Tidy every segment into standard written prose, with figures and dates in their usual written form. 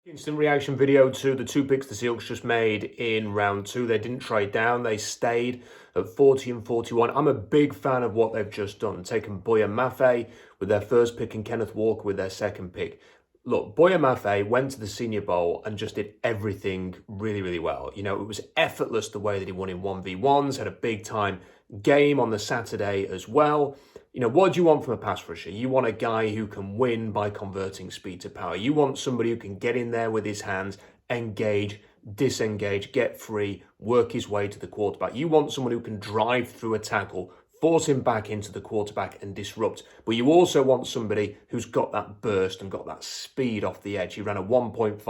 Instant reaction video to the two picks the Seahawks just made in round two. They didn't trade down. They stayed at 40 and 41. I'm a big fan of what they've just done. Taken Boye and Mafe with their first pick and Kenneth Walker with their second pick. Look, Boye and Mafe went to the Senior Bowl and just did everything really, really well. You know, it was effortless the way that he won in 1v1s, had a big time game on the Saturday as well. You know, what do you want from a pass rusher? You want a guy who can win by converting speed to power. You want somebody who can get in there with his hands, engage, disengage, get free, work his way to the quarterback. You want someone who can drive through a tackle, force him back into the quarterback and disrupt. But you also want somebody who's got that burst and got that speed off the edge. He ran a 1.56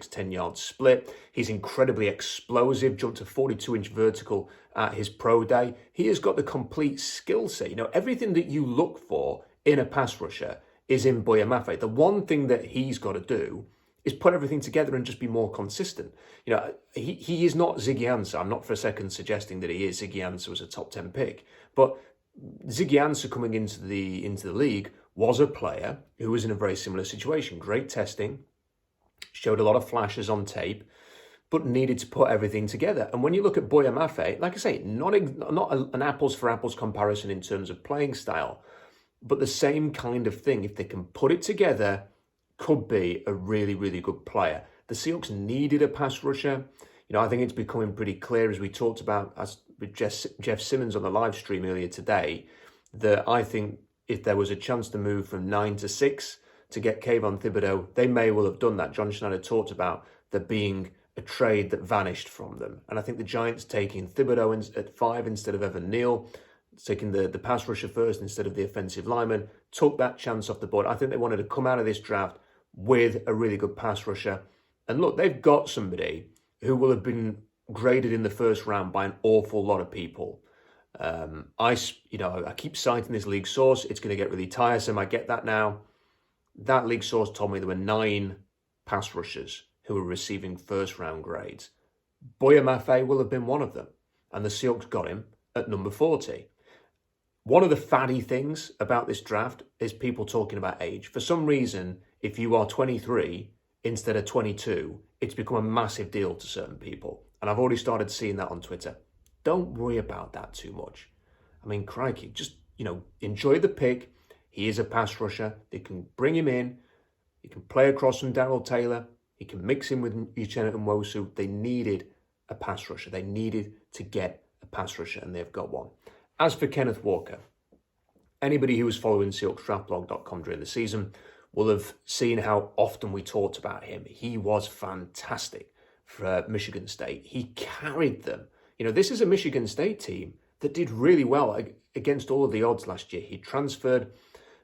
10-yard split. He's incredibly explosive, jumped to 42-inch vertical at his pro day. He has got the complete skill set. You know, everything that you look for in a pass rusher is in Boye Mafe. The one thing that he's got to do is put everything together and just be more consistent. You know, he is not Ziggy Ansah. I'm not for a second suggesting that he is. Ziggy Ansah was a top 10 pick. But Ziggy Ansah coming into the league was a player who was in a very similar situation. Great testing, showed a lot of flashes on tape, but needed to put everything together. And when you look at Boye Mafe, like I say, not an apples for apples comparison in terms of playing style, but the same kind of thing. If they can put it together, could be a really, really good player. The Seahawks needed a pass rusher. You know, I think it's becoming pretty clear, as we talked about with Jeff Simmons on the live stream earlier today, that I think if there was a chance to move from 9 to 6 to get Kayvon Thibodeau, they may well have done that. John Schneider talked about there being a trade that vanished from them. And I think the Giants taking Thibodeau at 5 instead of Evan Neal, taking the pass rusher first instead of the offensive lineman, took that chance off the board. I think they wanted to come out of this draft with a really good pass rusher. And look, they've got somebody who will have been graded in the first round by an awful lot of people. I keep citing this league source. It's going to get really tiresome. I get that now. That league source told me there were 9 pass rushers who were receiving first round grades. Boye Mafe will have been one of them. And the Seahawks got him at number 40. One of the fatty things about this draft is people talking about age. For some reason, if you are 23 instead of 22, it's become a massive deal to certain people. And I've already started seeing that on Twitter. Don't worry about that too much. I mean, crikey, just, enjoy the pick. He is a pass rusher. They can bring him in. He can play across from Darrell Taylor. He can mix in with Uchenna and Nwosu. They needed a pass rusher. They needed to get a pass rusher, and they've got one. As for Kenneth Walker, anybody who was following SeahawksDraftBlog.com during the season will have seen how often we talked about him. He was fantastic for Michigan State. He carried them. This is a Michigan State team that did really well against all of the odds last year. He transferred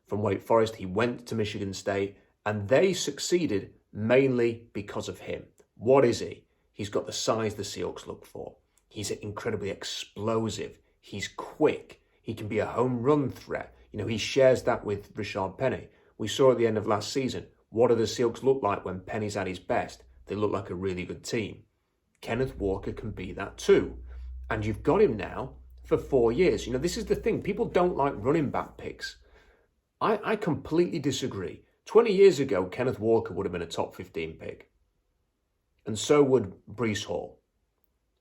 from Wake Forest. He went to Michigan State, and they succeeded mainly because of him. What is he? He's got the size the Seahawks look for. He's incredibly explosive. He's quick. He can be a home run threat. He shares that with Rashard Penny. We saw at the end of last season, what do the Seahawks look like when Penny's at his best? They look like a really good team. Kenneth Walker can be that too. And you've got him now for 4 years. This is the thing. People don't like running back picks. I completely disagree. 20 years ago, Kenneth Walker would have been a top 15 pick. And so would Breece Hall,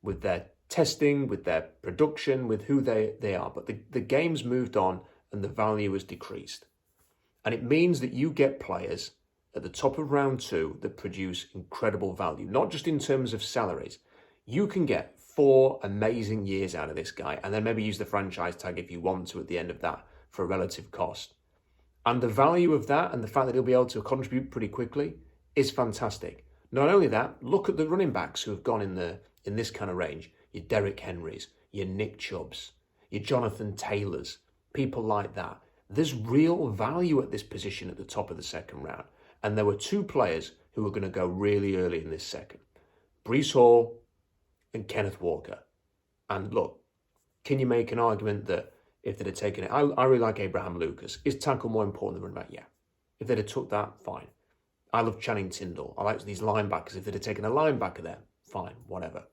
with their testing, with their production, with who they are. But the game's moved on and the value has decreased. And it means that you get players at the top of round 2 that produce incredible value, not just in terms of salaries. You can get 4 amazing years out of this guy and then maybe use the franchise tag if you want to at the end of that for a relative cost. And the value of that and the fact that he'll be able to contribute pretty quickly is fantastic. Not only that, look at the running backs who have gone in this kind of range. Your Derrick Henrys, your Nick Chubbs, your Jonathan Taylors, people like that. There's real value at this position at the top of the second round. And there were 2 players who were going to go really early in this second. Breece Hall and Kenneth Walker. And look, can you make an argument that if they'd have taken it, I really like Abraham Lucas. Is tackle more important than running back? Yeah. If they'd have took that, fine. I love Channing Tindall. I like these linebackers. If they'd have taken a linebacker there, fine, whatever.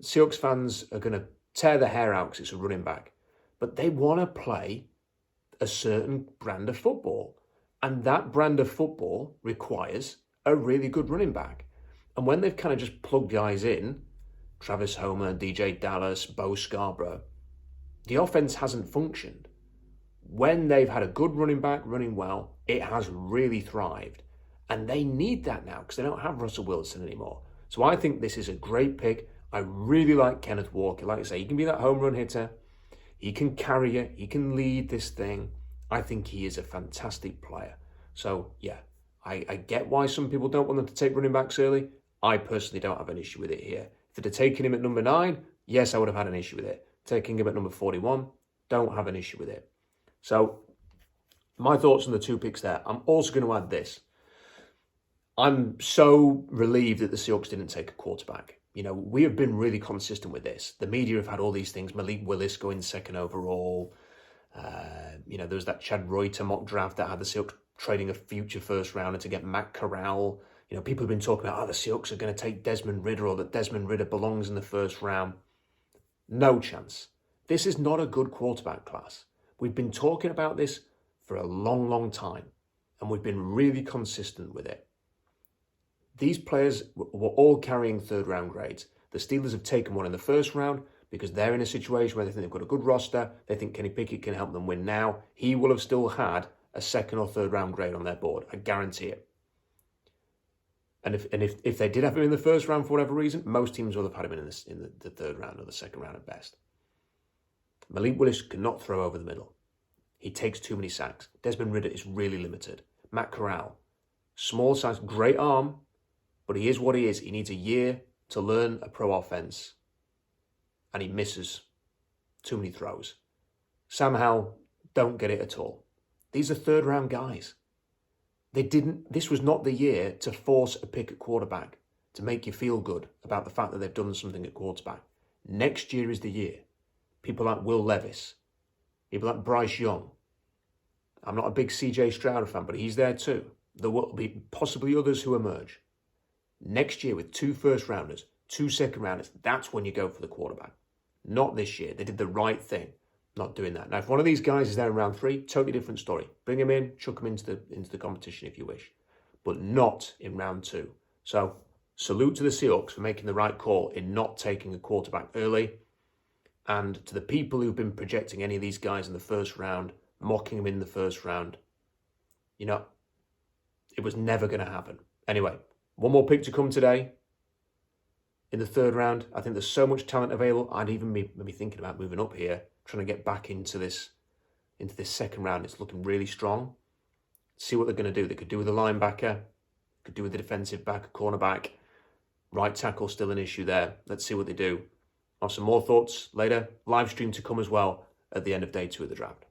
Seahawks fans are going to tear their hair out because it's a running back. But they want to play a certain brand of football. And that brand of football requires a really good running back. And when they've kind of just plugged guys in, Travis Homer, DJ Dallas, Bo Scarborough, the offense hasn't functioned. When they've had a good running back running well, it has really thrived. And they need that now because they don't have Russell Wilson anymore. So I think this is a great pick. I really like Kenneth Walker. Like I say, he can be that home run hitter. He can carry it. He can lead this thing. I think he is a fantastic player. So, yeah, I get why some people don't want them to take running backs early. I personally don't have an issue with it here. If they'd have taken him at number 9, yes, I would have had an issue with it. Taking him at number 41, don't have an issue with it. So, my thoughts on the 2 picks there. I'm also going to add this. I'm so relieved that the Seahawks didn't take a quarterback. You know, we have been really consistent with this. The media have had all these things. Malik Willis going 2nd overall. There was that Chad Reuter mock draft that had the Seahawks trading a future first rounder to get Matt Corral. You know, people have been talking about, the Seahawks are going to take Desmond Ridder or that Desmond Ridder belongs in the first round. No chance. This is not a good quarterback class. We've been talking about this for a long, long time, and we've been really consistent with it. These players were all carrying 3rd-round grades. The Steelers have taken one in the 1st round because they're in a situation where they think they've got a good roster. They think Kenny Pickett can help them win now. He will have still had a 2nd or 3rd-round grade on their board. I guarantee it. And if they did have him in the 1st round for whatever reason, most teams will have had him in the 3rd round or the 2nd round at best. Malik Willis cannot throw over the middle. He takes too many sacks. Desmond Ridder is really limited. Matt Corral, small size, great arm, but he is what he is. He needs a year to learn a pro offense, and he misses too many throws. Sam Howell, don't get it at all. These are 3rd-round guys. This was not the year to force a pick at quarterback, to make you feel good about the fact that they've done something at quarterback. Next year is the year. People like Will Levis, people like Bryce Young. I'm not a big CJ Stroud fan, but he's there too. There will be possibly others who emerge. Next year with 2 first-rounders, 2 second-rounders, that's when you go for the quarterback. Not this year. They did the right thing, not doing that. Now, if one of these guys is there in round 3, totally different story. Bring him in, chuck him into the competition if you wish, but not in round 2. So, salute to the Seahawks for making the right call in not taking a quarterback early, and to the people who've been projecting any of these guys in the 1st round, mocking them in the 1st round. You know, it was never going to happen. Anyway, one more pick to come today. In the 3rd round, I think there's so much talent available. I'd even be maybe thinking about moving up here, trying to get back into this 2nd round. It's looking really strong. See what they're going to do. They could do with a linebacker, could do with the defensive back, a cornerback. Right tackle still an issue there. Let's see what they do. I'll have some more thoughts later. Live stream to come as well at the end of day 2 of the draft.